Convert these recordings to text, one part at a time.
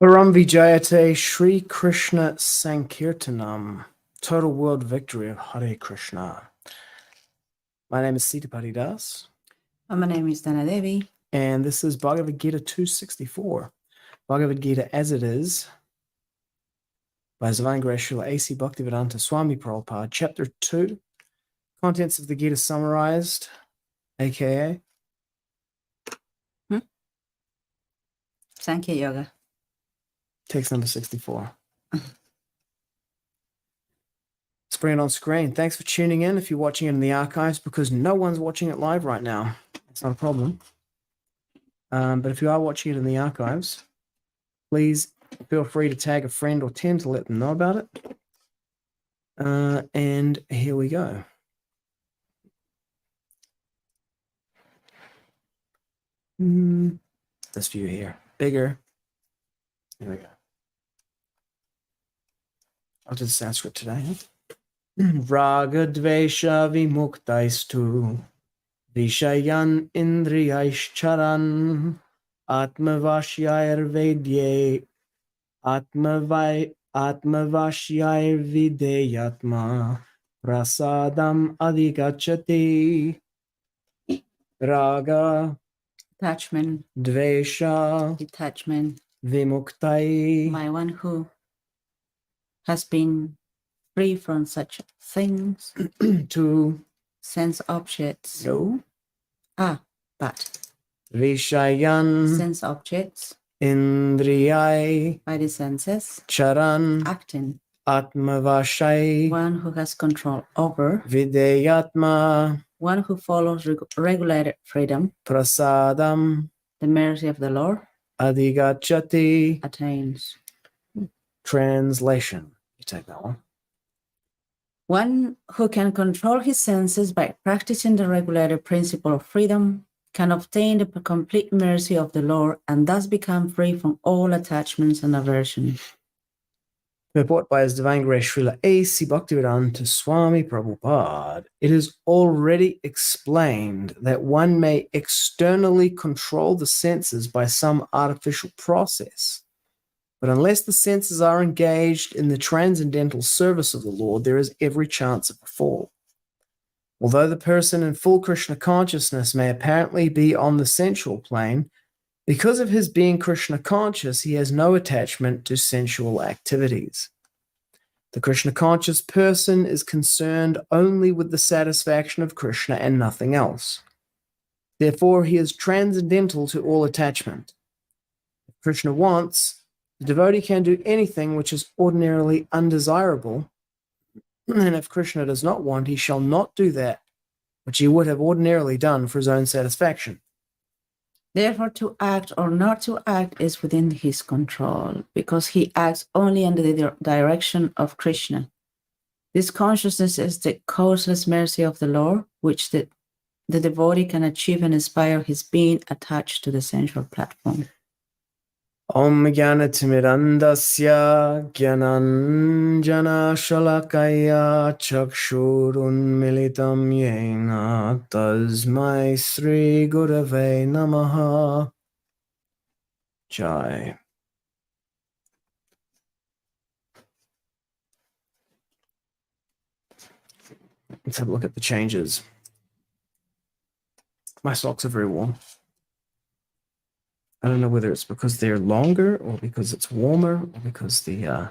Param Vijayate Shri Kṛṣṇa Sankirtanam. Total world victory of Hare Kṛṣṇa. My name is Sitapati Danna. My name is Danna Devi. And this is Bhagavad-gita 264. Bhagavad-gita as it is by His Divine Grace Srila A.C. Bhaktivedanta Swami Prabhupada. Chapter 2. Contents of the Gita summarized, aka Sankhya Yoga. text number 64. Let's bring it on screen. Thanks for tuning in if you're watching it in the archives, because no one's watching it live right now. It's not a problem. But if you are watching it in the archives, please feel free to tag a friend or 10 to let them know about it. And here we go. This view here, bigger. Here we go. I'll do the Sanskrit today. Rāga-dveṣa-vimuktais viṣayān indriyaiś caran ātma-vaśyair ātma-vaśyair vidheyātmā prasādam adhigacchati rāga Attachment, dveṣa detachment, vimuktais. by one who has been free from such things, To sense objects. no But viṣayān sense objects indriyaiś by the senses, caran acting, ātma-vaśyair one who has control over, vidheyātmā one who follows regulated freedom, prasādam the mercy of the Lord, adhigacchati. attains. Translation. You take that one. One who can control his senses by practicing the regulated principle of freedom can obtain the complete mercy of the Lord and thus become free from all attachments and aversion. Purport by His Divine Grace Srila A.C. Bhaktivedanta Swami Prabhupada. It is already explained that one may externally control the senses by some artificial process. But unless the senses are engaged in the transcendental service of the Lord, there is every chance of a fall. Although the person in full Kṛṣṇa consciousness may apparently be on the sensual plane, because of his being Kṛṣṇa conscious, he has no attachment to sensual activities. The Kṛṣṇa conscious person is concerned only with the satisfaction of Kṛṣṇa and nothing else. Therefore, he is transcendental to all attachment. If Kṛṣṇa wants, the devotee can do anything which is ordinarily undesirable, and if Kṛṣṇa does not want, he shall not do that which he would have ordinarily done for his own satisfaction. Therefore, to act or not to act is within his control, because he acts only under the direction of Kṛṣṇa. This consciousness is the causeless mercy of the Lord, which the devotee can achieve and inspire his being attached to the sensual platform. Om Jnana-timirandasya Jnananjana Shalakaya Chakshurunmilitam Yena Tasmai Sri Gurave Namaha. Jai. Let's have a look at the changes. My socks are very warm. I don't know whether it's because they're longer or because it's warmer or because I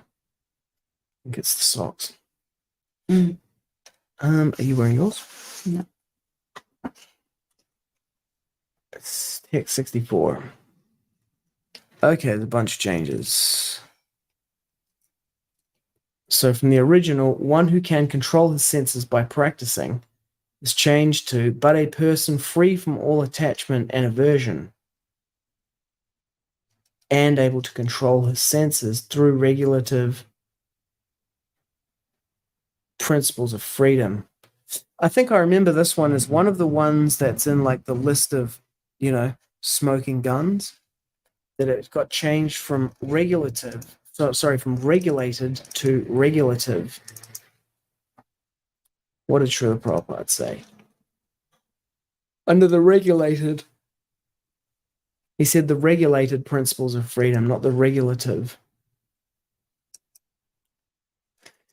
think it's the socks. Are you wearing yours? No. It's text 64. Okay, there's a bunch of changes. So from the original, one who can control his senses by practicing is changed to, but a person free from all attachment and aversion, and able to control his senses through regulative principles of freedom. I think I remember this one as one of the ones that's in like the list of, smoking guns, that it got changed from from regulated to regulative. What did Srila Prabhupada say? Under the regulated, He said the regulated principles of freedom, not the regulative.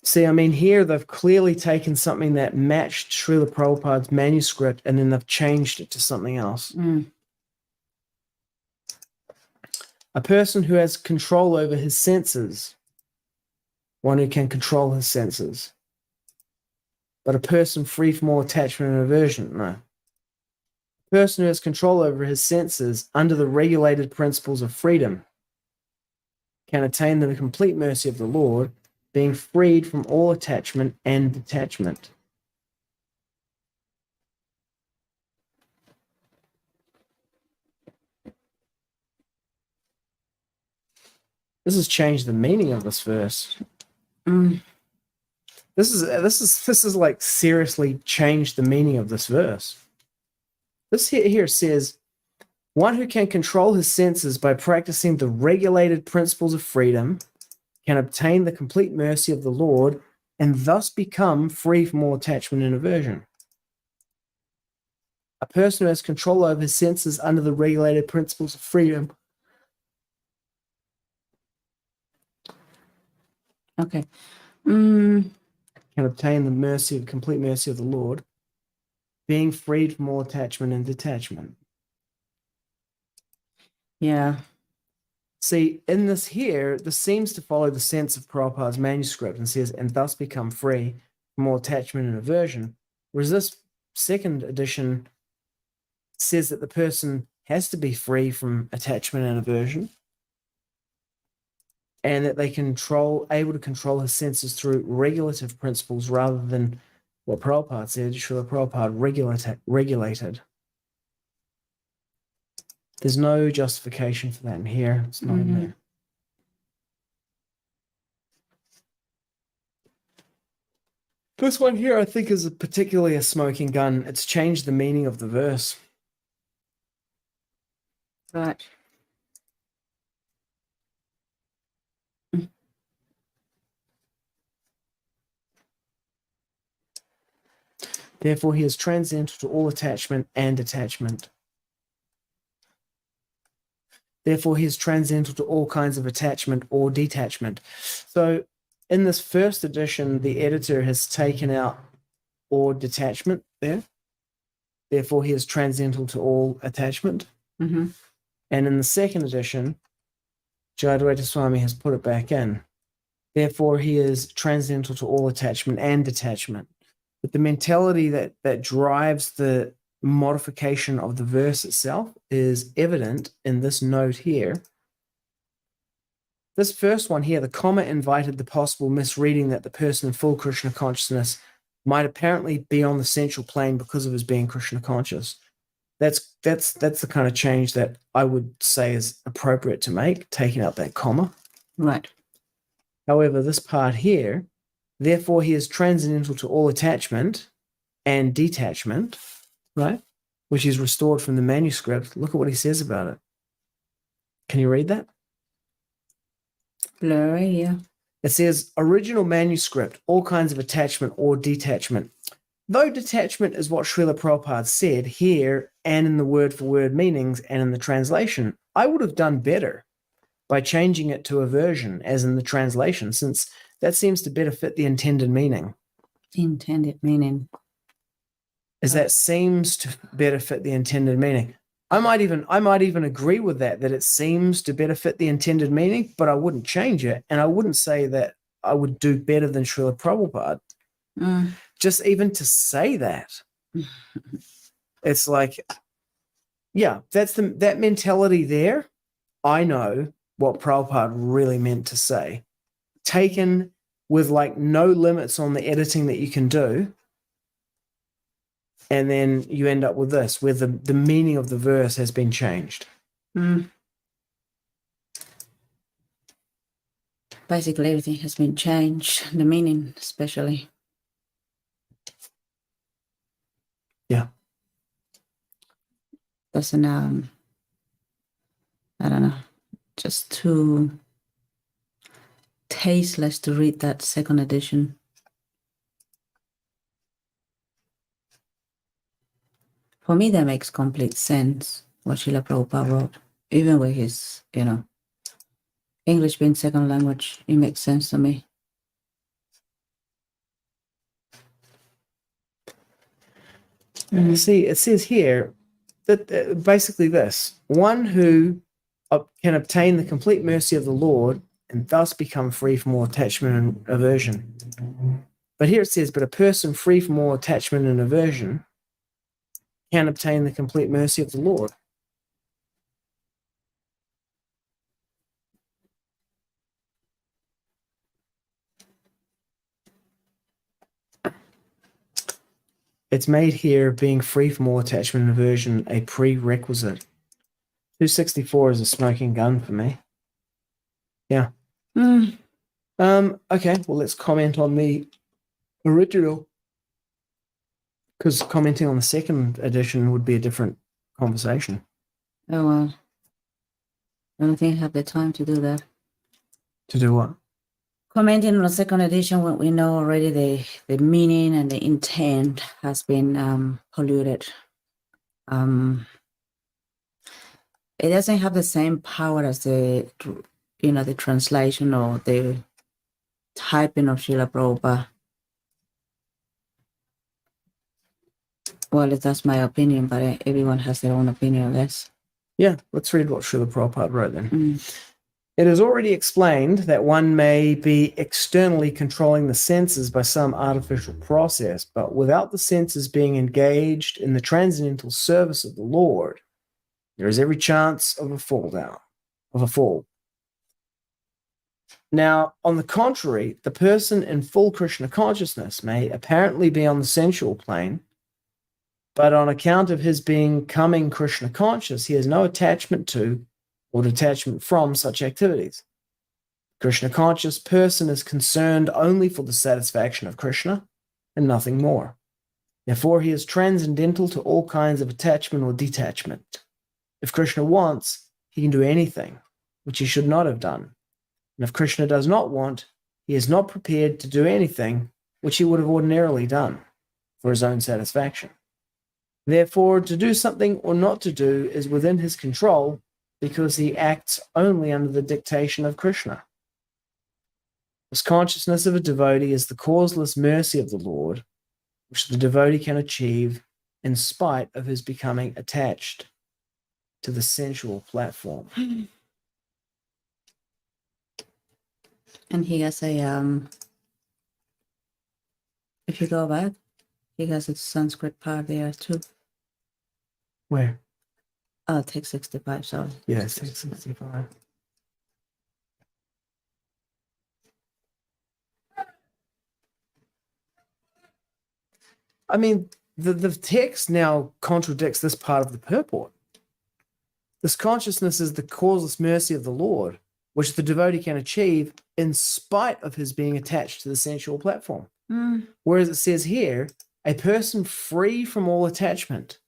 See, I mean, here they've clearly taken something that matched Srila Prabhupada's manuscript and then they've changed it to something else. A person who has control over his senses, one who can control his senses. But a person free from all attachment and aversion, no. A person who has control over his senses under the regulated principles of freedom can attain the complete mercy of the Lord, being freed from all attachment and detachment. This has changed the meaning of this verse. This is like seriously changed the meaning of this verse. This here says, one who can control his senses by practicing the regulated principles of freedom can obtain the complete mercy of the Lord and thus become free from all attachment and aversion. A person who has control over his senses under the regulated principles of freedom. Okay. Can obtain the mercy, complete mercy of the Lord, being freed from all attachment and detachment. Yeah. See, in this here, this seems to follow the sense of Prabhupada's manuscript and says, and thus become free from all attachment and aversion. Whereas this second edition says that the person has to be free from attachment and aversion and that they able to control his senses through regulative principles rather than what Prabhupada said, Srila Prabhupada regulated. There's no justification for that in here. It's not in there. This one here, I think, is particularly a smoking gun. It's changed the meaning of the verse. Right. Therefore, he is transcendental to all attachment and attachment. Therefore, he is transcendental to all kinds of attachment or detachment. So, in this first edition, the editor has taken out or detachment there. Therefore, he is transcendental to all attachment. Mm-hmm. And in the second edition, Jayadvaita Swami has put it back in. Therefore, he is transcendental to all attachment and detachment. But the mentality that drives the modification of the verse itself is evident in this note here. This first one here, the comma invited the possible misreading that the person in full Kṛṣṇa consciousness might apparently be on the central plane because of his being Kṛṣṇa conscious. That's the kind of change that I would say is appropriate to make, taking out that comma. Right. However, this part here, therefore he is transcendental to all attachment and detachment, right? Which is restored from the manuscript. Look at what he says about it. Can you read that? Blurry, yeah. It says, original manuscript, all kinds of attachment or detachment. Though detachment is what Srila Prabhupada said here and in the word-for-word meanings and in the translation, I would have done better by changing it to aversion, as in the translation, since that seems to better fit the intended meaning. Intended meaning. That seems to better fit the intended meaning. I might even agree with that it seems to better fit the intended meaning, but I wouldn't change it, and I wouldn't say that I would do better than Srila Prabhupada. Just even to say that, it's like, yeah, that mentality there. I know what Prabhupada really meant to say, taken with like no limits on the editing that you can do. And then you end up with this, where the meaning of the verse has been changed. Basically, everything has been changed, the meaning especially. Yeah. Doesn't, I don't know, just too tasteless to read that second edition. For me, that makes complete sense, what Srila Prabhupada wrote. Even with his, English being second language, it makes sense to me. See, it says here that basically this one who can obtain the complete mercy of the Lord and thus become free from all attachment and aversion. But here it says, but a person free from all attachment and aversion can obtain the complete mercy of the Lord. It's made here being free from all attachment and aversion a prerequisite. 264 is a smoking gun for me. Yeah. Okay, well, let's comment on the original, because commenting on the second edition would be a different conversation. Oh, well. I don't think I have the time to do that. To do what? Commenting on the second edition when we know already the meaning and the intent has been polluted. It doesn't have the same power as the translation or the typing of Srila Prabhupada. Well, that's my opinion, but everyone has their own opinion, I guess. Yeah, let's read what Srila Prabhupada wrote then. It is already explained that one may be externally controlling the senses by some artificial process, but without the senses being engaged in the transcendental service of the Lord, there is every chance of a fall. Now, on the contrary, the person in full Kṛṣṇa consciousness may apparently be on the sensual plane, but on account of his becoming Kṛṣṇa conscious, he has no attachment to or detachment from such activities. Kṛṣṇa conscious person is concerned only for the satisfaction of Kṛṣṇa and nothing more. Therefore, he is transcendental to all kinds of attachment or detachment. If Kṛṣṇa wants, he can do anything, which he should not have done. And if Kṛṣṇa does not want, he is not prepared to do anything which he would have ordinarily done for his own satisfaction. Therefore, to do something or not to do is within his control, because he acts only under the dictation of Kṛṣṇa. This consciousness of a devotee is the causeless mercy of the Lord, which the devotee can achieve in spite of his becoming attached to the sensual platform. And he has if you go back, he has a Sanskrit part there too. Where? Oh, text 65, sorry. Yes, 65. I mean, the text now contradicts this part of the purport. This consciousness is the causeless mercy of the Lord, which the devotee can achieve in spite of his being attached to the sensual platform. Whereas it says here, a person free from all attachment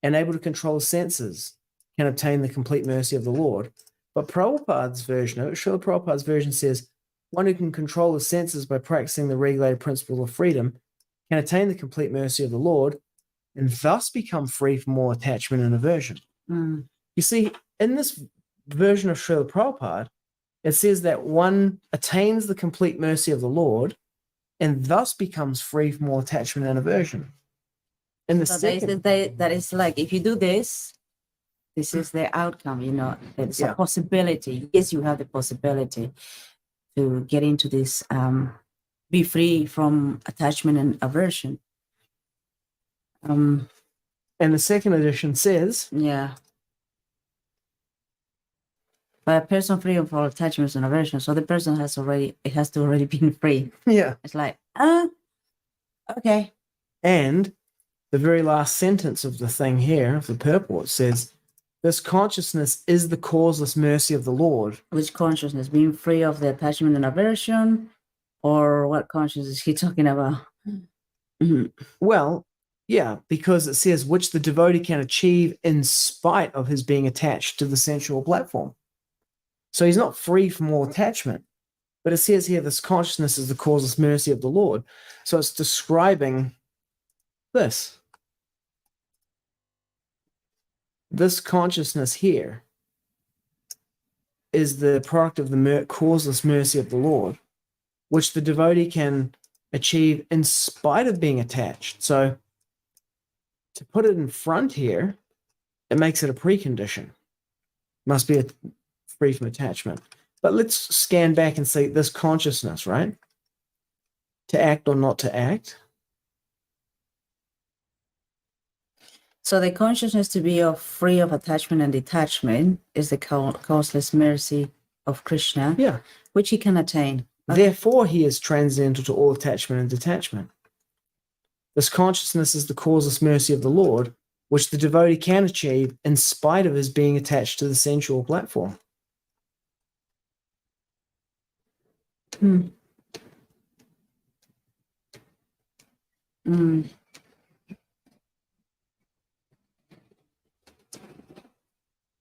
and able to control the senses can obtain the complete mercy of the Lord. But Prabhupada's version, Srila Prabhupada's version says, one who can control the senses by practicing the regulated principle of freedom can attain the complete mercy of the Lord and thus become free from all attachment and aversion. You see, in this version of Srila Prabhupada, it says that one attains the complete mercy of the Lord and thus becomes free from all attachment and aversion. In the second, that is like, if you do this, this is the outcome, it's a possibility. Yes, you have the possibility to get into this, be free from attachment and aversion. And the second edition says, but a person free of all attachments and aversion, so the person has to already been free. Yeah. It's like, okay. And the very last sentence of the thing here, of the purport, says, this consciousness is the causeless mercy of the Lord. Which consciousness? Being free of the attachment and aversion? Or what consciousness is he talking about? Well, yeah, because it says, which the devotee can achieve in spite of his being attached to the sensual platform. So he's not free from all attachment. But it says here, this consciousness is the causeless mercy of the Lord. So it's describing this. This consciousness here is the product of the causeless mercy of the Lord, which the devotee can achieve in spite of being attached. So to put it in front here, it makes it a precondition. Must be free from attachment. But let's scan back and see this consciousness, right? To act or not to act. So the consciousness to be free of attachment and detachment is the causeless mercy of Kṛṣṇa, Yeah. which he can attain. Therefore, he is transcendental to all attachment and detachment. This consciousness is the causeless mercy of the Lord, which the devotee can achieve in spite of his being attached to the sensual platform. Mm.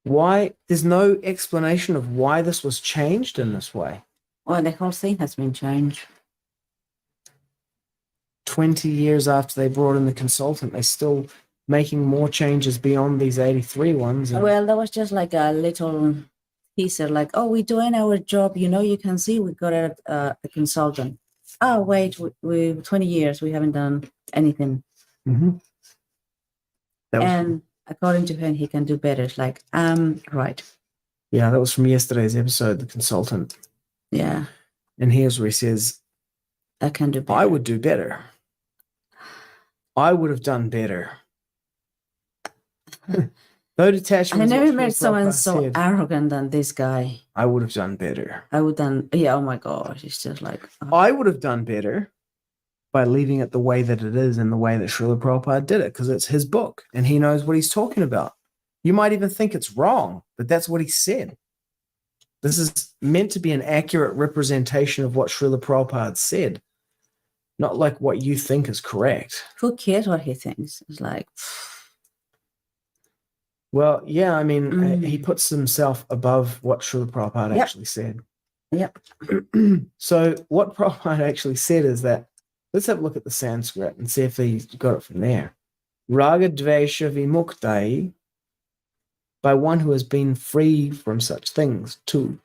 Why? There's no explanation of why this was changed in this way. Well, the whole thing has been changed. 20 years after they brought in the consultant, they're still making more changes beyond these 83 ones. Well, that was just like a little teaser, like, oh, we're doing our job. You can see we got a consultant. Oh, wait, we 20 years, we haven't done anything. Mm-hmm. And according to him, he can do better. It's like, right. Yeah, that was from yesterday's episode, the consultant. Yeah. And here's where he says, I can do better. I would do better. I would have done better. Though detachment. I never met someone so arrogant than this guy. I would have done better. I would done, yeah, oh my gosh. It's just like. Oh. I would have done better by leaving it the way that it is and the way that Srila Prabhupada did it, because it's his book and he knows what he's talking about. You might even think it's wrong, but that's what he said. This is meant to be an accurate representation of what Srila Prabhupada said, not like what you think is correct. Who cares what he thinks? It's like. Well, yeah, I mean, he puts himself above what Srila Prabhupada actually said. Yep. So what Prabhupada actually said is that, let's have a look at the Sanskrit and see if he got it from there. Rāga-dveṣa-vimuktais, by one who has been free from such things too.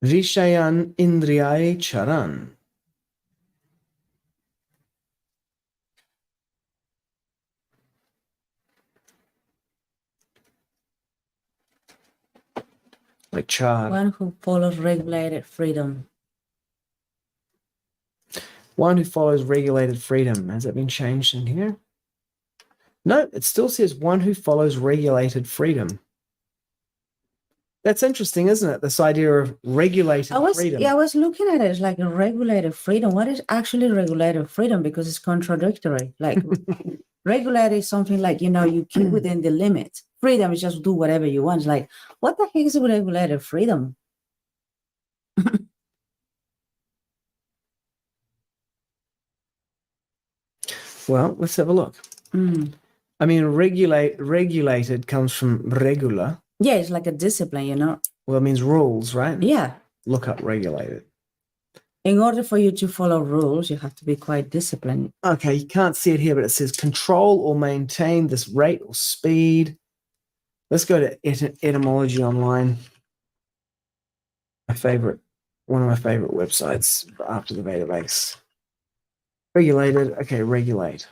Viṣayān indriyaiś caran. Like char. One who follows regulated freedom. One who follows regulated freedom. Has that been changed in here? No, it still says one who follows regulated freedom. That's interesting, isn't it? This idea of regulated freedom. Yeah, I was looking at it. It's like a regulated freedom. What is actually regulated freedom? Because it's contradictory. Like regulated is something like, you keep within the limit. Freedom is just do whatever you want. It's like, what the heck is regulated freedom? Well, let's have a look. I mean, regulated comes from regula. Yeah, it's like a discipline, Well, it means rules, right? Yeah. Look up regulated. In order for you to follow rules, you have to be quite disciplined. Okay, you can't see it here, but it says control or maintain this rate or speed. Let's go to etymology online. One of my favorite websites after the database. Regulated. Okay, regulate.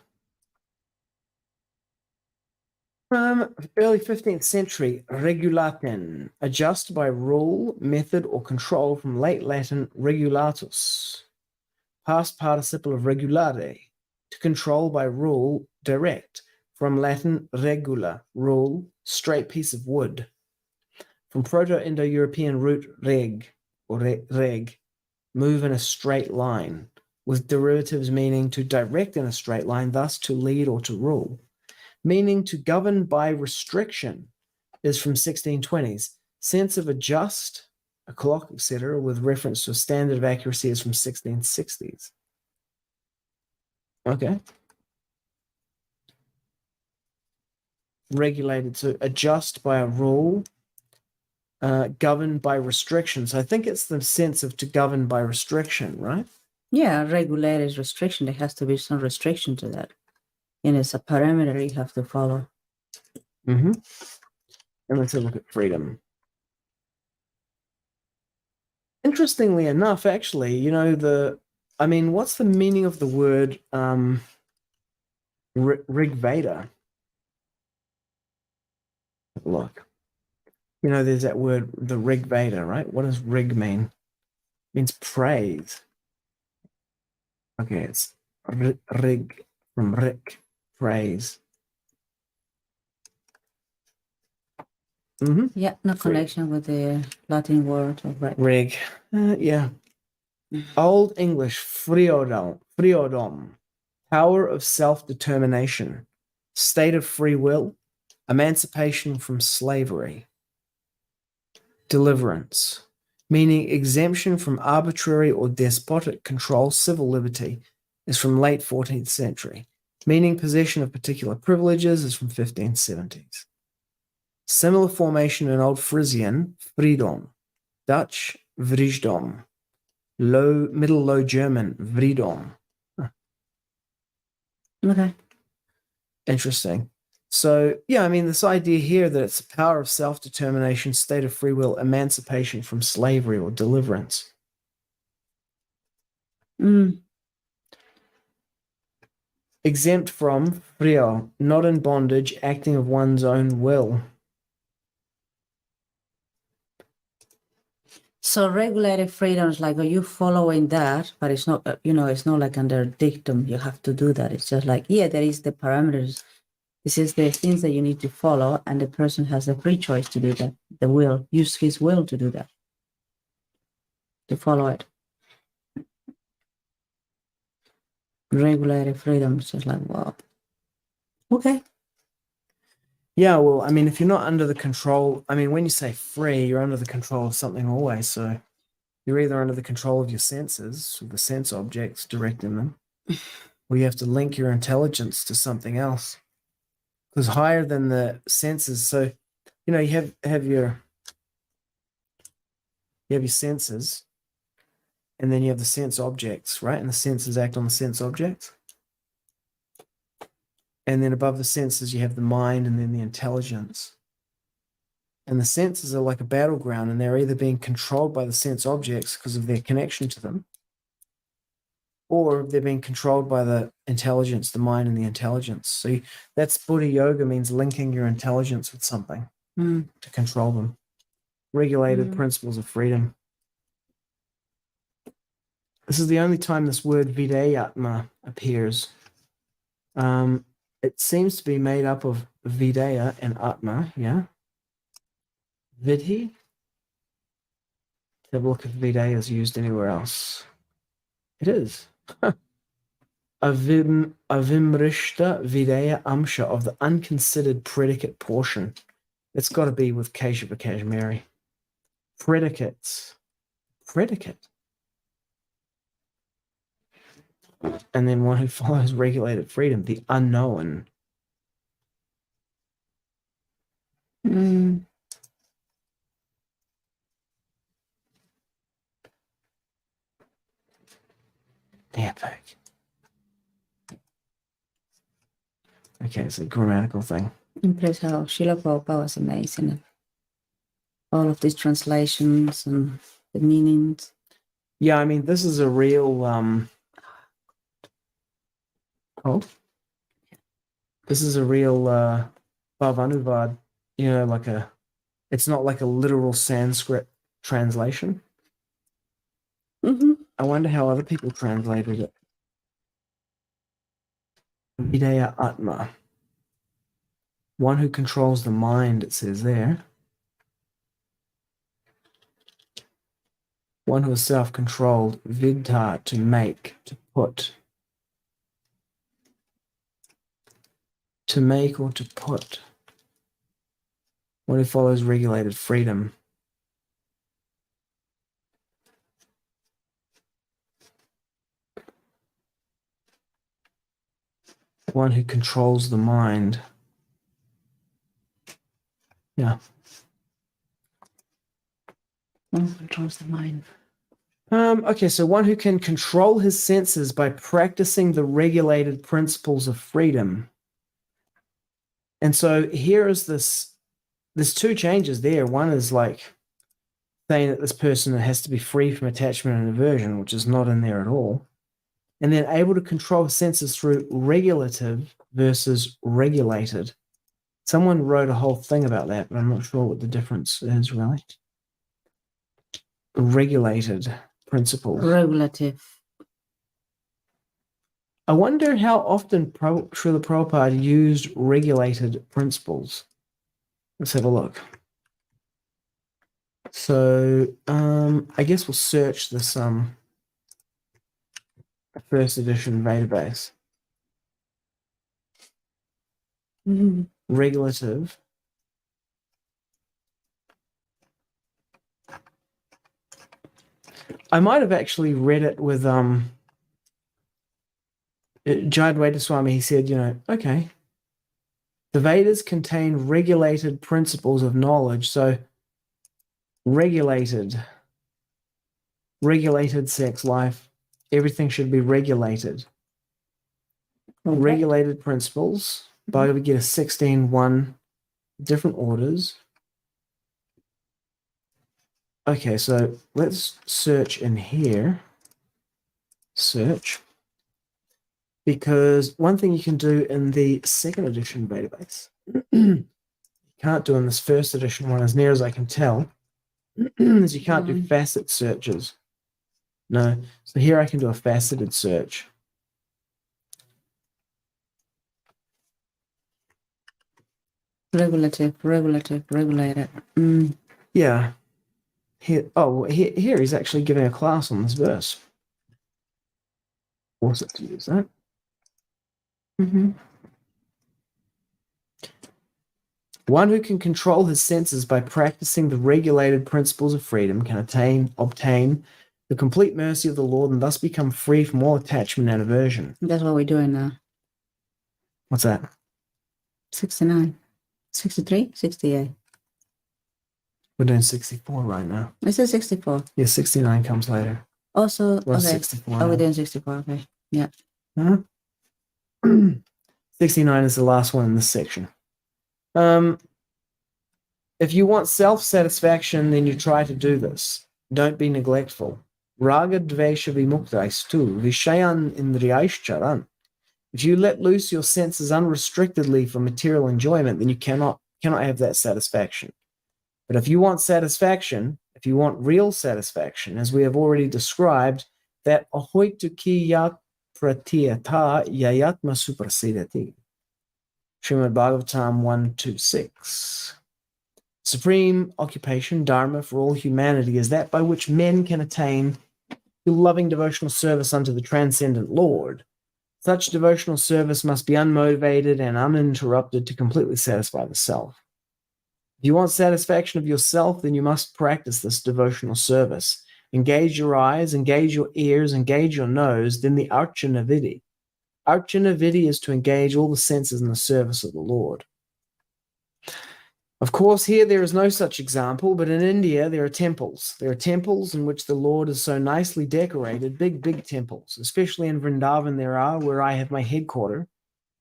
Early 15th century, regulaten, adjust by rule, method, or control, from late Latin regulatus, past participle of regulare, to control by rule, direct, from Latin regula, rule, straight piece of wood, from Proto-Indo-European root reg, or reg, move in a straight line, with derivatives meaning to direct in a straight line, thus to lead or to rule. Meaning to govern by restriction is from 1620s. Sense of adjust, a clock, etc., with reference to a standard of accuracy is from 1660s. Okay. Regulated, to adjust by a rule, governed by restriction. So I think it's the sense of to govern by restriction, right? Yeah, regulated is restriction. There has to be some restriction to that. And it's a parameter you have to follow. Mm-hmm. And let's have a look at freedom. Interestingly enough, actually, you know, what's the meaning of the word Rig Veda? Have a look. You know, there's that word, the Rig Veda, right? What does rig mean? It means praise. Okay, it's rig from rik, praise. Mm-hmm. Yeah, no connection with the Latin word of rig. Yeah. Old English, friodom, power of self-determination, state of free will, emancipation from slavery, deliverance, meaning exemption from arbitrary or despotic control, civil liberty, is from late 14th century, meaning possession of particular privileges is from 1570s. Similar formation in Old Frisian, fridom, Dutch, vrijdom, Middle Low German, vridom. Okay. Interesting. So, yeah, I mean, this idea here that it's the power of self-determination, state of free will, emancipation from slavery or deliverance. Exempt from, frio, not in bondage, acting of one's own will. So regulated freedom is like, are you following that? But it's not, it's not like under dictum. You have to do that. It's just like, yeah, there is the parameters. This is the things that you need to follow, and the person has the free choice to do that. The will, use his will to do that, to follow it. Regulated freedom is just like, wow. Okay. Yeah, well, I mean, if you're not under the control, I mean, when you say free, you're under the control of something always. So you're either under the control of your senses, the sense objects directing them, or you have to link your intelligence to something else. Because higher than the senses, so you know, you have your senses, and then you have the sense objects, right? And the senses act on the sense objects. And then above the senses, you have the mind and then the intelligence. And the senses are like a battleground, and they're either being controlled by the sense objects because of their connection to them, or they're being controlled by the intelligence, the mind and the intelligence. So that's Buddha yoga, means linking your intelligence with something to control them. Regulated principles of freedom. This is the only time this word vidheyātmā appears. It seems to be made up of videya and atma, yeah? Vidhi. Have a look if videya is used anywhere else. It is. Avimrishta videya amsha, of the unconsidered predicate portion. It's got to be with Keshava Kashmiri. Predicates. Predicate. And then one who follows regulated freedom, the unknown. The epic. Okay, it's a grammatical thing. Impressed how Srila Prabhupada was amazing. All of these translations and the meanings. Yeah, I mean, this is a real this is a real bhavanuvad, you know, it's not like a literal Sanskrit translation. I wonder how other people translated it. vidheyātmā, one who controls the mind, it says there. One who is self-controlled, vidha, to make, to put. To make or to put. One who follows regulated freedom. One who controls the mind. Yeah. One who controls the mind. Okay, so one who can control his senses by practicing the regulated principles of freedom. And so here is this, there's two changes there. One is like saying that this person has to be free from attachment and aversion, which is not in there at all. And then able to control senses through regulative versus regulated. Someone wrote a whole thing about that, but I'm not sure what the difference is really. Regulated principles. Regulative. I wonder how often Srila Prabhupada used regulated principles. Let's have a look. So I guess we'll search this first edition database. Regulative. I might have actually read it with Jayadvaita Swami. He said, okay, the Vedas contain regulated principles of knowledge. So regulated sex life, everything should be regulated. Okay. Regulated principles, Bhagavad-gita 16:1, different orders. Okay, so let's search in here. Search. Because one thing you can do in the second edition database, you can't do in this first edition one, as near as I can tell, is you can't do facet searches. No. So here I can do a faceted search. Regulated. Yeah. Here he's actually giving a class on this verse. Force it to use that. One who can control his senses by practicing the regulated principles of freedom can obtain the complete mercy of the Lord and thus become free from all attachment and aversion. That's what we're doing now. What's that? 69, 63, 68. We're doing 64 right now. Is it 64? Yeah, 69 comes later. Also, Well, okay. 64. Oh, we're doing 64. Okay. Yeah. 69 is the last one in this section. If you want self-satisfaction, then you try to do this. Don't be neglectful. Rāga-dveṣa-vimuktais too, viṣayān indriyaiś caran. If you let loose your senses unrestrictedly for material enjoyment, then you cannot have that satisfaction. But if you want satisfaction, if you want real satisfaction, as we have already described, that ahoituki yat pratiyata yayatma suprasidati. Srimad Bhagavatam 126. Supreme occupation, dharma, for all humanity is that by which men can attain to loving devotional service unto the transcendent Lord. Such devotional service must be unmotivated and uninterrupted to completely satisfy the self. If you want satisfaction of yourself, then you must practice this devotional service. Engage your eyes, engage your ears, engage your nose, then the ātma-vaśyair. Ātma-vaśyair is to engage all the senses in the service of the Lord. Of course, here there is no such example, but in India there are temples. There are temples in which the Lord is so nicely decorated, big temples, especially in Vrindavan there are, where I have my headquarters.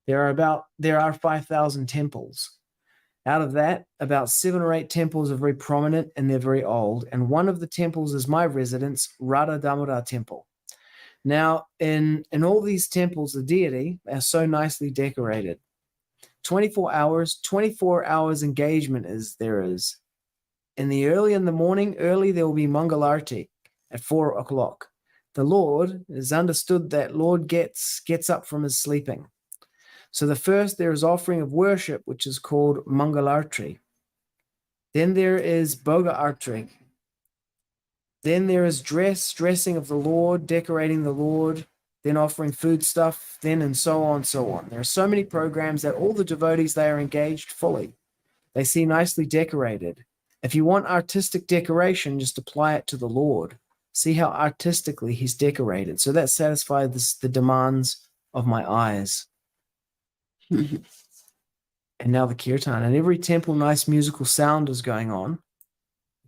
There are 5,000 temples. Out of that, about 7 or 8 temples are very prominent and they're very old. And one of the temples is my residence, Radha Damodar Temple. Now, in all these temples, the deity are so nicely decorated. 24 hours engagement there is. In the morning, early, there will be Mangalarti at 4 o'clock. The Lord is understood that Lord gets up from his sleeping. So there is offering of worship, which is called Mangalarti. Then there is Bhoga Arti. Then there is dressing of the Lord, decorating the Lord, then offering food stuff, then and so on. There are so many programs that all the devotees, they are engaged fully. They see nicely decorated. If you want artistic decoration, just apply it to the Lord. See how artistically he's decorated. So that satisfies the demands of my eyes. And now the kirtan. In every temple, nice musical sound is going on.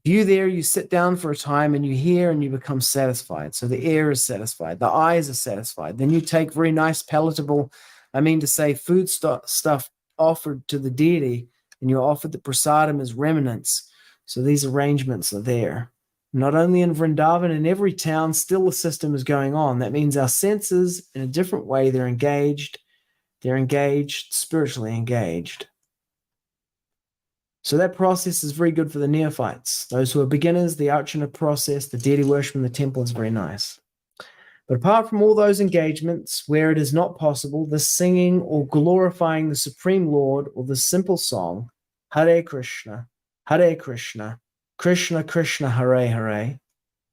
You sit down for a time and you hear and you become satisfied. So the ear is satisfied. The eyes are satisfied. Then you take very nice palatable, food stuff offered to the deity, and you're offered the prasadam as remnants. So these arrangements are there. Not only in Vrindavan, in every town, still the system is going on. That means our senses, in a different way, they're engaged. They're engaged, spiritually engaged. So that process is very good for the neophytes. Those who are beginners, the archana process, the deity worship in the temple is very nice. But apart from all those engagements, where it is not possible, the singing or glorifying the Supreme Lord or the simple song, Hare Kṛṣṇa, Hare Kṛṣṇa, Krishna Krishna, Hare Hare,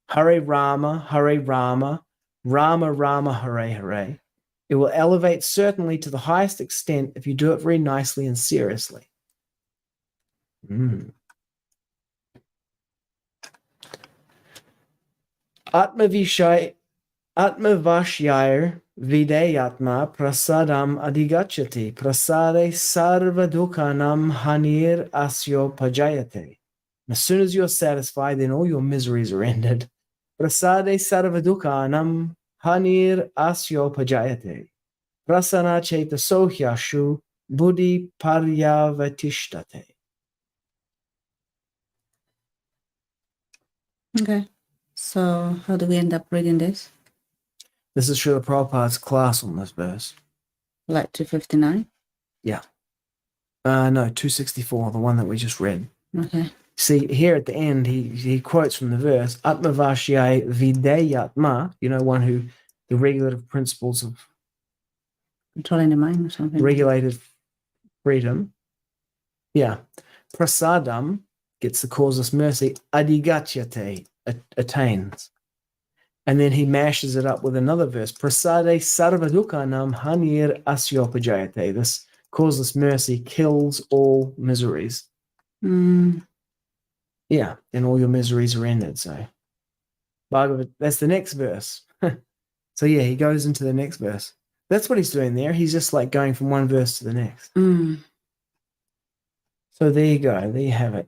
Hare Rama, Hare Rama, Rama Rama, Hare Hare, it will elevate certainly to the highest extent if you do it very nicely and seriously. ātma-vaśyair vidheyātmā prasādam adhigacchati prasade sarva dukhanam hanir asyo pajayate. As soon as you're satisfied, then all your miseries are ended. Prasade sarva dukhanam hanir asyo pajayate. Prasana cheta sohyashu buddhi paryavatishtate. Okay. So how do we end up reading this? This is Srila Prabhupada's class on this verse. Like 259? Yeah. No, 264, the one that we just read. Okay. See, here at the end, he quotes from the verse, ātma-vaśyair vidheyātmā, one who, the regulative principles of Controlling the mind or something. Regulated freedom. Yeah. Prasādam gets the causeless mercy. Adhigacchati, attains. And then he mashes it up with another verse. Prasade sarva dukhanam hanir asyo pajayate. This causeless mercy kills all miseries. Yeah, and all your miseries are ended. So, that's the next verse. So yeah, he goes into the next verse. That's what he's doing there. He's just like going from one verse to the next. So there you go. There you have it.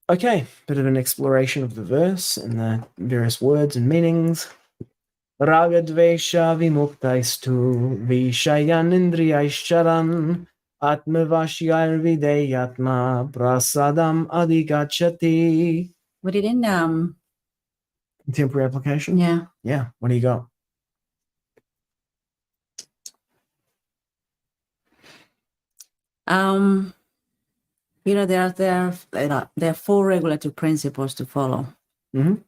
Okay, bit of an exploration of the verse and the various words and meanings. Rāga-dveṣa-vimuktais viṣayān indriyaiś caran, ātma-vaśyair vidheyātmā, prasādam adhigacchati. We did in Contemporary application? Yeah. Yeah. What do you got? There are 4 regulative principles to follow. And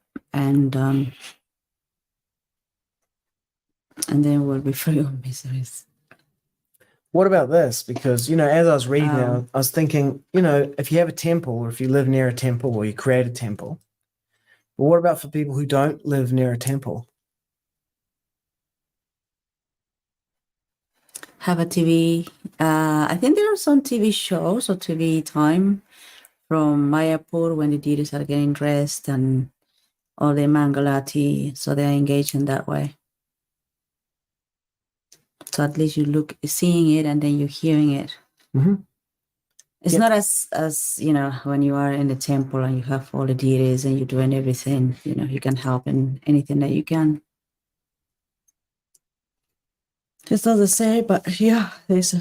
then we'll be free of miseries. What about this? Because, as I was reading now, I was thinking, if you have a temple or if you live near a temple or you create a temple, but what about for people who don't live near a temple? Have a TV. I think there are some TV shows or TV time from Mayapur when the deities are getting dressed and all the mangalati, so they're engaged in that way. So at least you're seeing it and then you're hearing it. It's not as when you are in the temple and you have all the deities and you're doing everything, you can help in anything that you can. It's not the same, but yeah, there's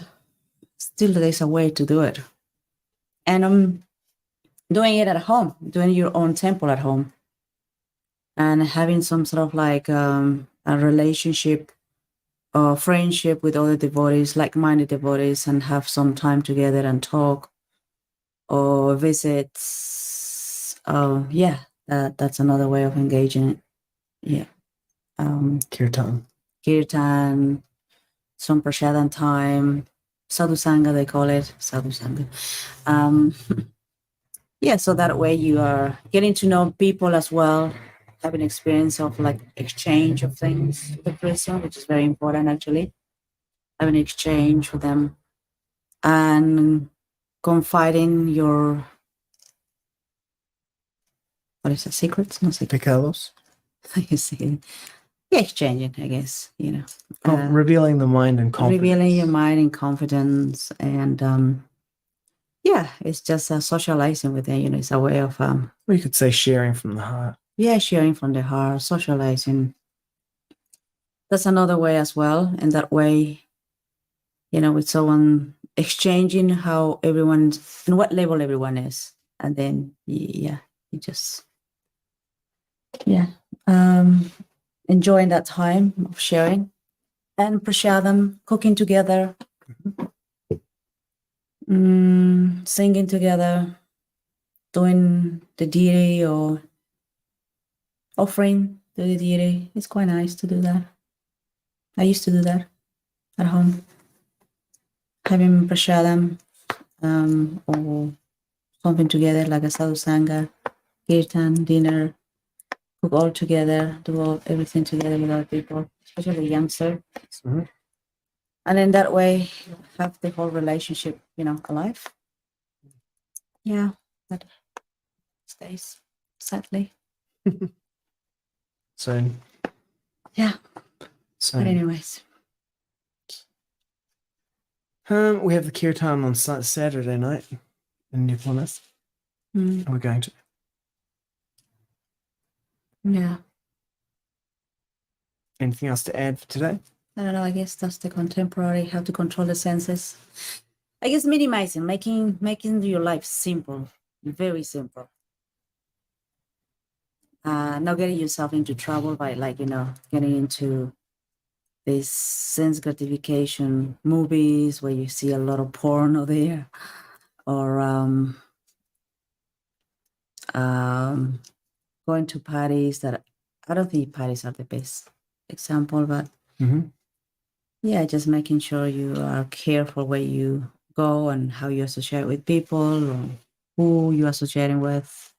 a way to do it. And doing it at home, doing your own temple at home, and having some sort of like a relationship or friendship with other devotees, like-minded devotees, and have some time together and talk or visit. That's another way of engaging it. Yeah. Kirtan. Some prasādam time, sadhusanga they call it, sadhusanga. So that way you are getting to know people as well, having experience of like exchange of things with the person, which is very important actually. Having exchange with them and confiding your, secrets? Not secrets. Pecados. You see. Yeah, exchanging, I guess, revealing the mind and confidence. Revealing your mind and confidence. And it's just socializing with them, it's a way of... you could say sharing from the heart. Yeah, sharing from the heart, socializing. That's another way as well. And that way, with someone, exchanging how everyone, and what level everyone is. And then, you just, enjoying that time of sharing and prasādam, cooking together, singing together, doing the deity or offering to the deity. It's quite nice to do that. I used to do that at home, having prasādam or something together like a sadhu sangha, kirtan, dinner, cook all together, do everything together with other people, especially the youngsters. Mhm. And in that way, have the whole relationship, alive. Yeah, that stays, sadly. So, Yeah. so But anyways. we have the kirtan on Saturday night in New Plymouth. We're going to. Yeah. Anything else to add for today? I don't know. I guess that's the contemporary, how to control the senses. I guess minimizing, making your life simple, very simple. Not getting yourself into trouble by getting into these sense gratification movies where you see a lot of porn there, or going to parties that I don't think parties are the best example, but just making sure you are careful where you go and how you associate with people or who you're associating with.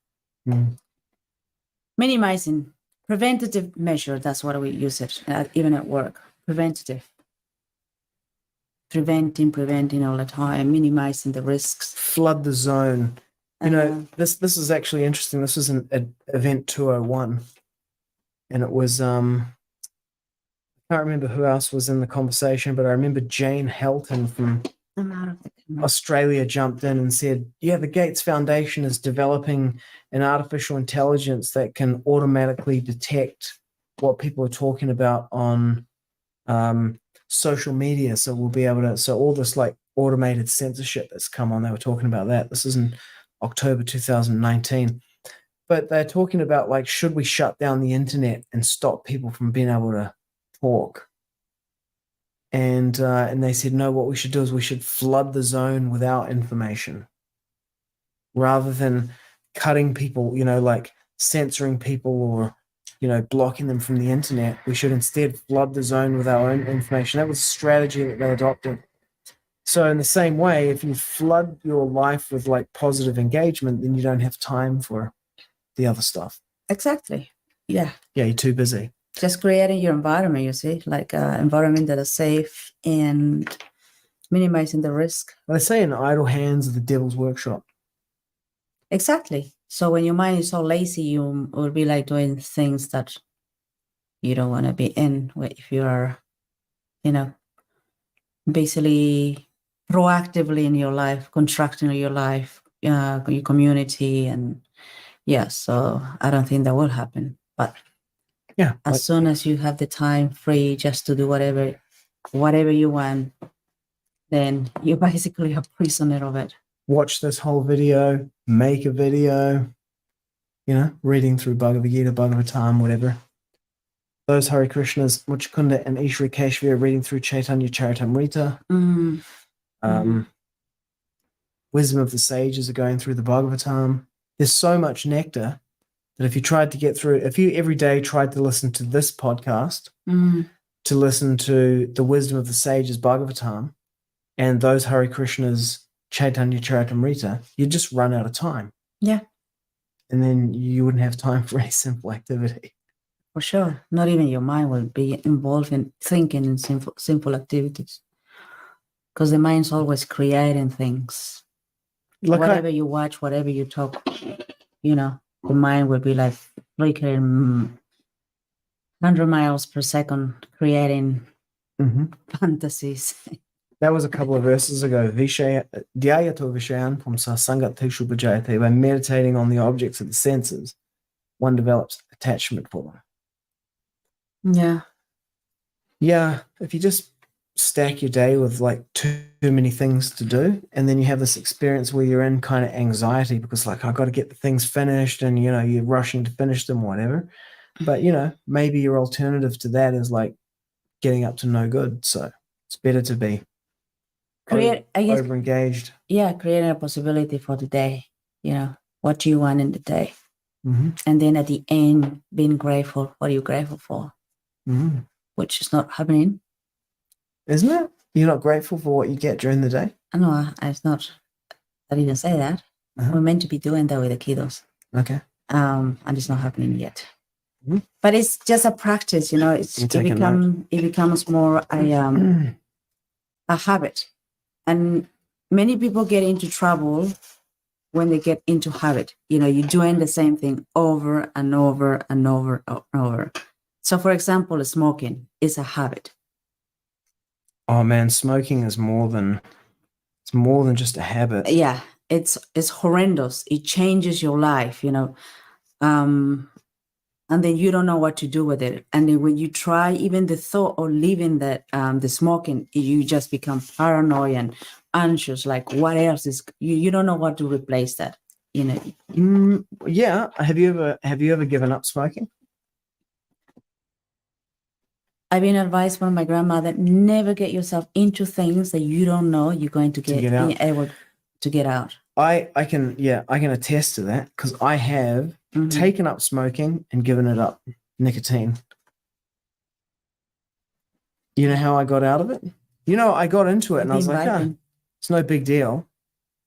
Minimizing, preventative measure, that's what we use it, even at work. Preventative. Preventing all the time, minimizing the risks. Flood the zone. This is actually interesting. This was an event 201. And it was, I can't remember who else was in the conversation, but I remember Jane Helton from Australia jumped in and said, the Gates Foundation is developing an artificial intelligence that can automatically detect what people are talking about on social media. So we'll be able to, so all this like automated censorship that's come on, they were talking about that. This is in October 2019. But they're talking about like, should we shut down the internet and stop people from being able to talk? And they said, no, what we should do is we should flood the zone with our information rather than cutting people, like censoring people or, blocking them from the internet. We should instead flood the zone with our own information. That was a strategy that they adopted. So in the same way, if you flood your life with like positive engagement, then you don't have time for the other stuff. Exactly. Yeah. Yeah, you're too busy. Just creating your environment, you see, like environment that is safe and minimizing the risk. Well, they say in idle hands are the devil's workshop. Exactly. So when your mind is so lazy, you will be like doing things that you don't want to be in. If you are, basically proactively in your life, constructing your life, your community, and so I don't think that will happen. But as soon as you have the time free just to do whatever you want, then you're basically a prisoner of it. Watch this whole video, make a video, reading through Bhagavad-gita, Bhagavatam, whatever. Those Hare Krishnas, Muchukunda and Ishri Keshvi are reading through Chaitanya Charitamrita. Wisdom of the Sages are going through the Bhagavatam. There's so much nectar that if you tried to get through, if you every day tried to listen to this podcast, to listen to the Wisdom of the Sages Bhagavatam and those Hare Krishnas Chaitanya Charitamrita, you'd just run out of time. Yeah. And then you wouldn't have time for any simple activity. For sure. Not even your mind will be involved in thinking in simple activities. Because the mind's always creating things. Whatever you watch, whatever you talk, the mind will be like flickering 100 miles per second, creating fantasies. That was a couple of verses ago. Viṣayān from sasangateshu bhajayate. By meditating on the objects of the senses, one develops attachment for them. Yeah. Yeah. If you just stack your day with like too many things to do, and then you have this experience where you're in kind of anxiety because like I've got to get the things finished, and you know you're rushing to finish them, whatever. But you know, maybe your alternative to that is like getting up to no good. So it's better to be I guess, over engaged. yeah, creating a possibility for the day. You know, what do you want in the day? Mm-hmm. And then at the end, being grateful. What are you grateful for? Mm-hmm. Which is not happening. Isn't it? You're not grateful for what you get during the day? No, it's not. I didn't say that. We're meant to be doing that with the kiddos. Okay. And it's not happening yet. Mm-hmm. But it's just a practice, you know. It becomes more a habit. And many people get into trouble when they get into habit. You know, you're doing the same thing over and over and over and over. So, for example, smoking is a habit. Oh man, smoking is more than just a habit. Yeah, it's horrendous. It changes your life, you know. And then you don't know what to do with it. And then when you try even the thought of leaving the smoking, you just become paranoid and anxious. Like, what else is you don't know what to replace that, you know. Yeah. Have you ever given up smoking? I've been advised by my grandmother, never get yourself into things that you don't know you're going to be able to get out. I can attest to that because I have taken up smoking and given it up. Nicotine. You know how I got out of it? You know, I got into it and I was like, it's no big deal.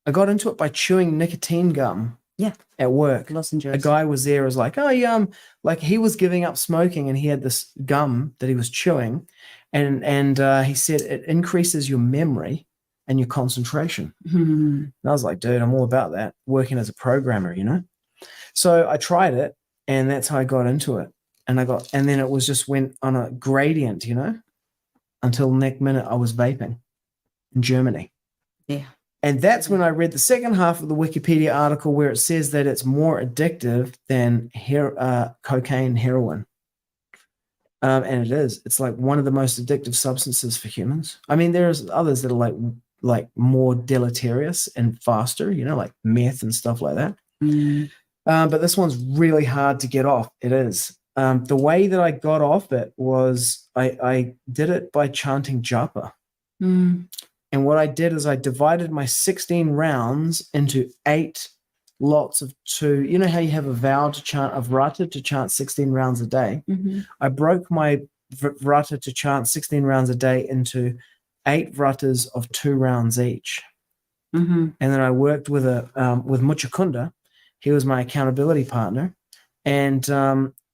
I got into it by chewing nicotine gum. Yeah. At work. Lozenges. A guy was there, was like, oh yeah, like he was giving up smoking and he had this gum that he was chewing, and he said it increases your memory and your concentration. And I was like, dude, I'm all about that, working as a programmer, you know. So I tried it, and that's how I got into it. And then it was just went on a gradient, you know, until next minute I was vaping in Germany. Yeah. And that's when I read the second half of the Wikipedia article where it says that it's more addictive than cocaine, heroin. And it is. It's like one of the most addictive substances for humans. I mean, there's others that are like more deleterious and faster, you know, like meth and stuff like that. But this one's really hard to get off. It is. The way that I got off it was I did it by chanting japa. And what I did is I divided my 16 rounds into 8 lots of 2. You know how you have a vow to chant, a vrata to chant 16 rounds a day? I broke my vrata to chant 16 rounds a day into 8 vratas of 2 rounds each. And then I worked with Muchakunda. He was my accountability partner. And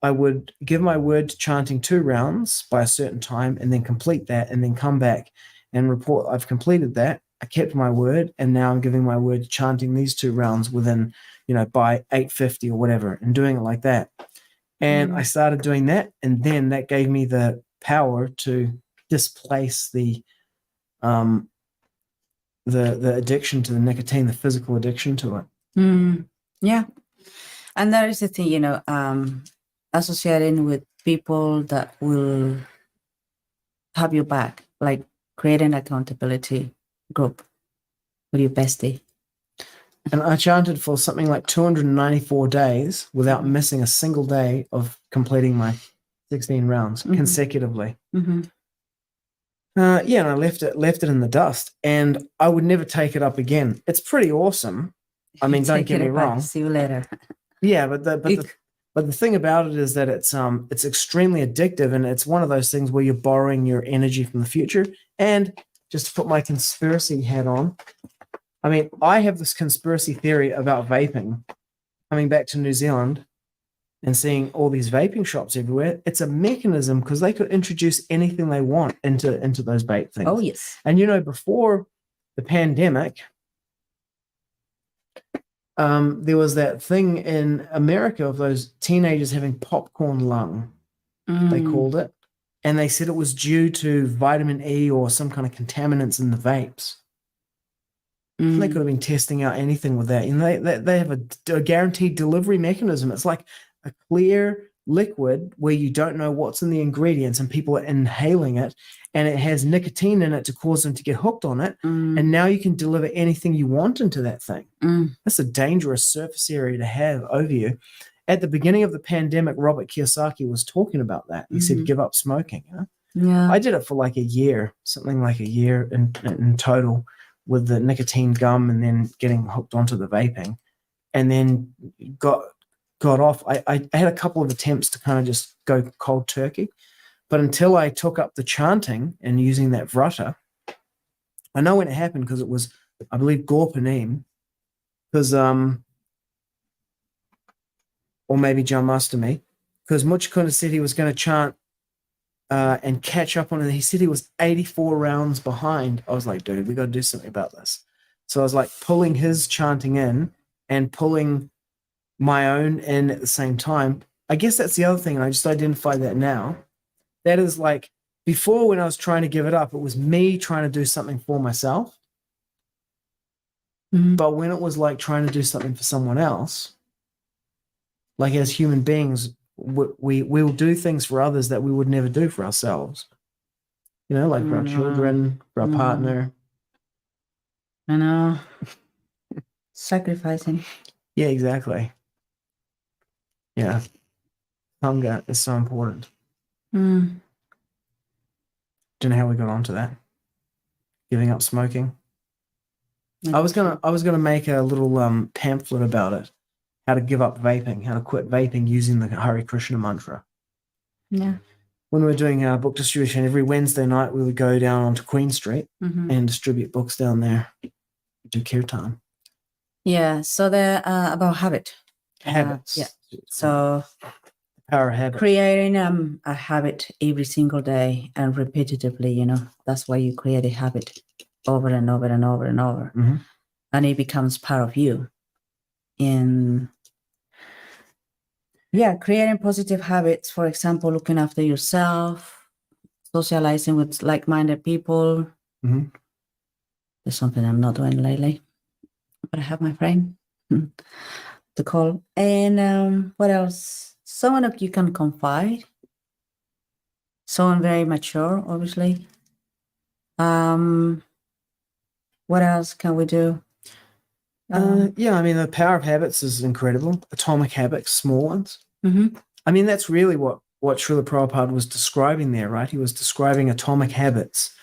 I would give my word to chanting 2 rounds by a certain time and then complete that and then come back and report I've completed that. I kept my word, and now I'm giving my word to chanting these 2 rounds within, you know, by 8:50 or whatever, and doing it like that. And I started doing that, and then that gave me the power to displace the addiction to the nicotine, the physical addiction to it. Yeah. And that is the thing, you know, associating with people that will have your back, like create an accountability group with your bestie. And I chanted for something like 294 days without missing a single day of completing my 16 rounds consecutively. And I left it in the dust, and I would never take it up again. It's pretty awesome. I mean, don't get me wrong. See you later. Yeah, but the thing about it is that it's extremely addictive, and it's one of those things where you're borrowing your energy from the future. And just to put my conspiracy hat on, I mean, I have this conspiracy theory about vaping. Coming back to New Zealand and seeing all these vaping shops everywhere, it's a mechanism because they could introduce anything they want into those vape things. Oh, yes. And, you know, before the pandemic, there was that thing in America of those teenagers having popcorn lung, they called it. And they said it was due to vitamin E or some kind of contaminants in the vapes. They could have been testing out anything with that. And they have a guaranteed delivery mechanism. It's like a clear liquid where you don't know what's in the ingredients and people are inhaling it and it has nicotine in it to cause them to get hooked on it. And now you can deliver anything you want into that thing. That's a dangerous surface area to have over you. At the beginning of the pandemic, Robert Kiyosaki was talking about that. He said, give up smoking. You know? Yeah. I did it for like a year, something like a year in total with the nicotine gum and then getting hooked onto the vaping and then got off. I had a couple of attempts to kind of just go cold turkey, but until I took up the chanting and using that vrata, I know when it happened because it was, I believe, Gorpanim, because or maybe Janmashtami, because Muchkunda said he was going to chant and catch up on it. He said he was 84 rounds behind. I was like, dude, we got to do something about this. So I was like pulling his chanting in and pulling my own in at the same time. I guess that's the other thing, and I just identified that now. That is like, before when I was trying to give it up, it was me trying to do something for myself. But when it was like trying to do something for someone else, like as human beings, we will do things for others that we would never do for ourselves. You know, like for our children, for our partner. I know. Sacrificing. Yeah, exactly. Yeah. Hunger is so important. Don't know how we got onto that. Giving up smoking. I was gonna make a little pamphlet about it. How to give up vaping, how to quit vaping using the Hare Krishna mantra. Yeah. When we were doing our book distribution, every Wednesday night we would go down onto Queen Street and distribute books down there. Do kirtan. Yeah. So they're about habit. Habits. Yeah. So power of habit. Creating a habit every single day and repetitively, you know, that's why you create a habit over and over and over and over. And it becomes part of you. In creating positive habits, for example, looking after yourself, socializing with like-minded people. There's something I'm not doing lately, but I have my friend to call. And what else? Someone that you can confide. Someone very mature, obviously. What else can we do? Yeah, I mean, the power of habits is incredible. Atomic habits, small ones. I mean, that's really what Srila Prabhupada was describing there, right? He was describing atomic habits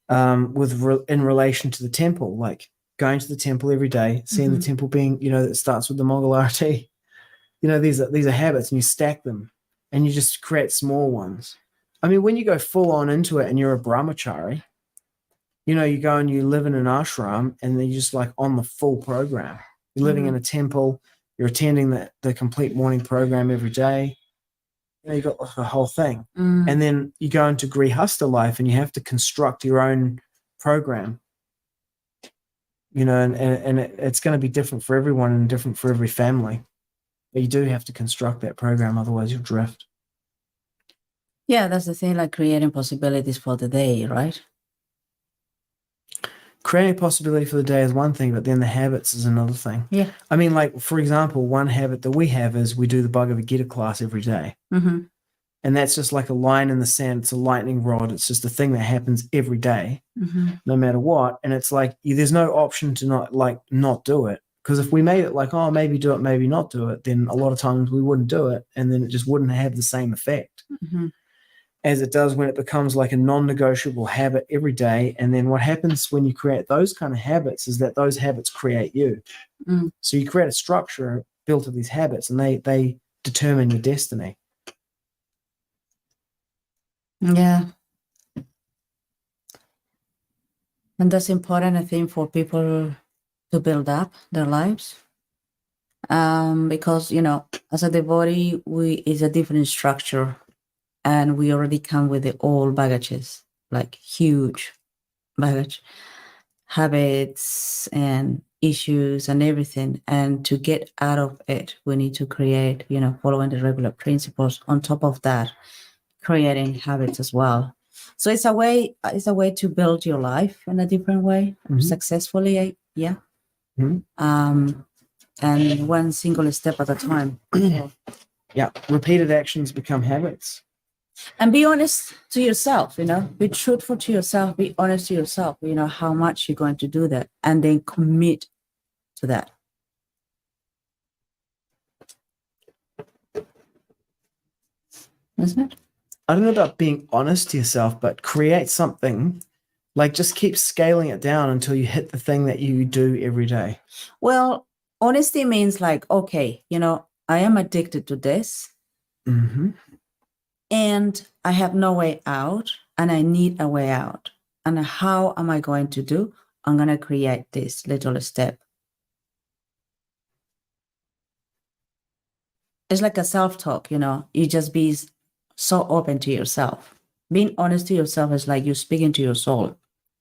in relation to the temple, like going to the temple every day, seeing the temple being, you know, that starts with the Mongol Arati. You know, these are habits, and you stack them, and you just create small ones. I mean, when you go full on into it and you're a brahmachari, you know, you go and you live in an ashram and then you're just like on the full program. You're living in a temple, you're attending the complete morning program every day. You know, you got the whole thing. And then you go into grihasta life and you have to construct your own program. You know, and it's going to be different for everyone and different for every family. But you do have to construct that program, otherwise you'll drift. Yeah, that's the thing, like creating possibilities for the day, right? Creating a possibility for the day is one thing, but then the habits is another thing. Yeah. I mean, like, for example, one habit that we have is we do the Bhagavad-gita class every day. And that's just like a line in the sand. It's a lightning rod. It's just a thing that happens every day, no matter what. And it's like, there's no option to not do it. Because if we made it like, oh, maybe do it, maybe not do it, then a lot of times we wouldn't do it. And then it just wouldn't have the same effect as it does when it becomes like a non-negotiable habit every day. And then what happens when you create those kind of habits is that those habits create you. So you create a structure built of these habits, and they determine your destiny. Yeah. And that's important, I think, for people to build up their lives. Because, you know, as a devotee, it's a different structure. And we already come with the old baggages, like huge baggage, habits and issues and everything. And to get out of it, we need to create, you know, following the regular principles. On top of that, creating habits as well. So it's a way to build your life in a different way, successfully. Yeah. And one single step at a time. Yeah, repeated actions become habits. And be honest to yourself, be truthful to yourself, be honest to yourself, how much you're going to do that, and then commit to that. Isn't it? I don't know about being honest to yourself, but create something, like just keep scaling it down until you hit the thing that you do every day. Well, honesty means like, okay, I am addicted to this. Mm-hmm. And I have no way out, and I need a way out. And how am I going to do? I'm going to create this little step. It's like a self-talk, you just be so open to yourself. Being honest to yourself is like you speaking to your soul,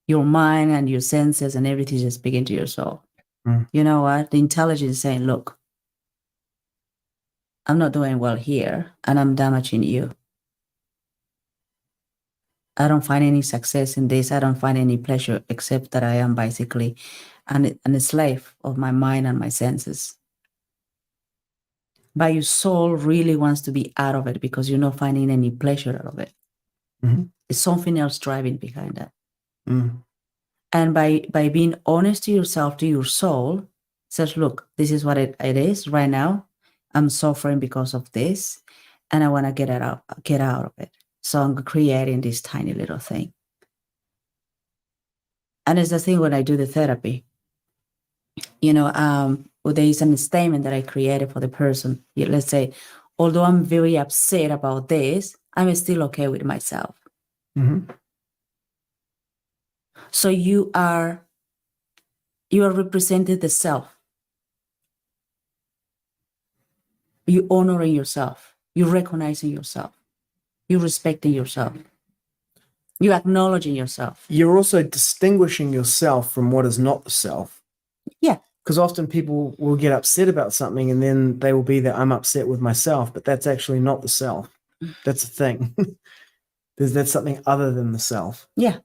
your mind and your senses and everything is speaking to your soul. Mm. You know what? The intelligence is saying, look, I'm not doing well here, and I'm damaging you. I don't find any success in this. I don't find any pleasure, except that I am basically a slave of my mind and my senses. But your soul really wants to be out of it because you're not finding any pleasure out of it. Mm-hmm. It's something else driving behind that. Mm. And by being honest to yourself, to your soul, says, look, this is what it is right now. I'm suffering because of this, and I want to get out of it. So I'm creating this tiny little thing. And it's the thing when I do the therapy, there is a statement that I created for the person. Let's say, although I'm very upset about this, I'm still okay with myself. Mm-hmm. So you are representing the self. You honoring yourself. You recognizing yourself. You respecting yourself. You acknowledging yourself. You're also distinguishing yourself from what is not the self. Yeah. Because often people will get upset about something and then they will be that I'm upset with myself, but that's actually not the self. That's a thing. That's something other than the self. Yeah.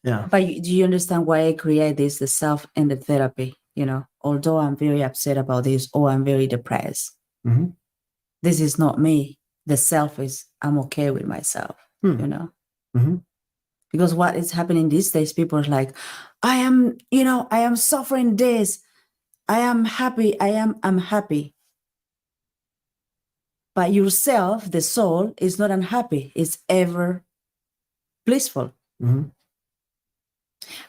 Yeah. But do you understand why I create this, the self and the therapy? Although I'm very upset about this, or I'm very depressed, mm-hmm. This is not me. The self is, I'm okay with myself, Mm-hmm. Because what is happening these days, people are like, I am suffering this. I am happy. I'm happy. But yourself, the soul, is not unhappy. It's ever blissful. Mm-hmm.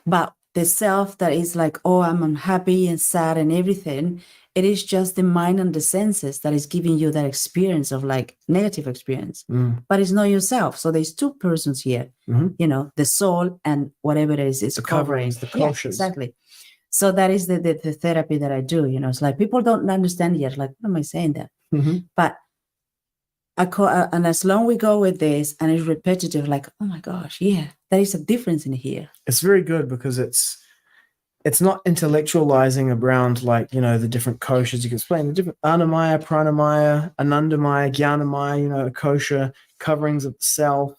But the self that is like, oh, I'm unhappy and sad and everything, it is just the mind and the senses that is giving you that experience of like negative experience. Mm. But it's not yourself. So there's two persons here, mm-hmm. The soul and whatever it is the coverings, the yeah, koshas. Exactly. So that is the therapy that I do. It's like people don't understand yet. Like, what am I saying that? Mm-hmm. But and as long we go with this and it's repetitive, like, oh my gosh, yeah, there is a difference in here. It's very good because it's not intellectualizing around like, the different koshas. You can explain the different annamaya, pranamaya, anandamaya, jnanamaya, kosha, coverings of the self.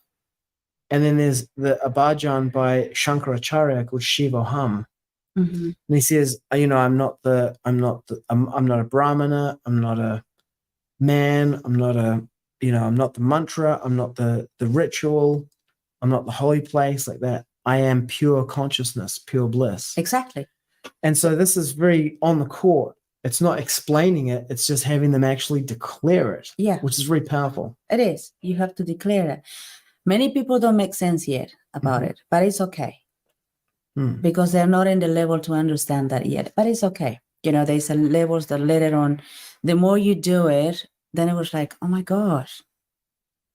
And then there's the abhajan by Shankaracharya called Shivoham. Mm-hmm. And he says, I'm not a brahmana, I'm not a man, I'm not the mantra, I'm not the ritual, I'm not the holy place like that. I am pure consciousness, pure bliss. Exactly. And so this is very on the court. It's not explaining it. It's just having them actually declare it. Yeah. Which is very powerful. It is. You have to declare it. Many people don't make sense yet about it, but it's okay. Because they're not in the level to understand that yet, but it's okay. There's levels that later on, the more you do it, then it was like, oh my gosh,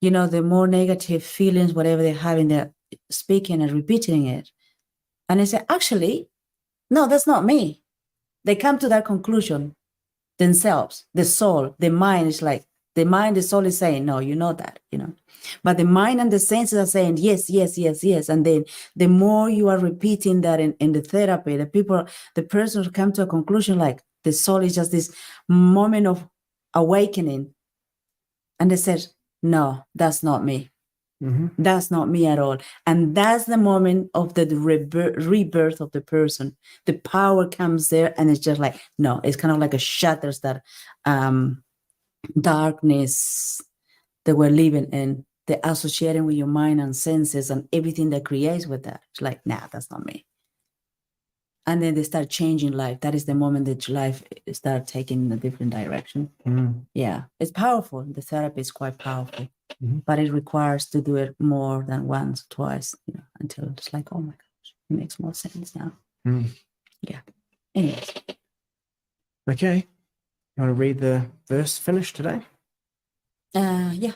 the more negative feelings, whatever they're having, they're speaking and repeating it. And they say, actually, no, that's not me. They come to that conclusion themselves. The soul, the mind is like, the soul is saying, no, you know that, But the mind and the senses are saying, yes, yes, yes, yes. And then the more you are repeating that in the therapy, the person come to a conclusion like the soul is just this moment of awakening. And they said, no, that's not me. Mm-hmm. That's not me at all. And that's the moment of the rebirth of the person. The power comes there and it's just like, no, it's kind of like a shatters that darkness that we're living in, the associating with your mind and senses and everything that creates with that. It's like, nah, that's not me. And then they start changing life. That is the moment that your life start taking a different direction. Yeah, it's powerful. The therapy is quite powerful, but it requires to do it more than once, twice, until it's like, oh my gosh, it makes more sense now. Yeah. Anyways. Okay. You want to read the verse finish today? Yeah.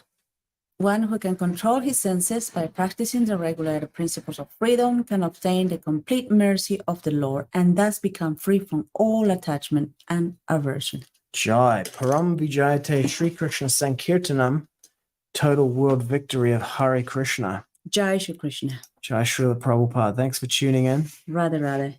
One who can control his senses by practicing the regulated principles of freedom can obtain the complete mercy of the Lord and thus become free from all attachment and aversion. Jai. Param Vijayate Sri Krishna Sankirtanam. Total world victory of Hare Krishna. Jai Shri Krishna. Jai Srila Prabhupada. Thanks for tuning in. Radhe Radhe.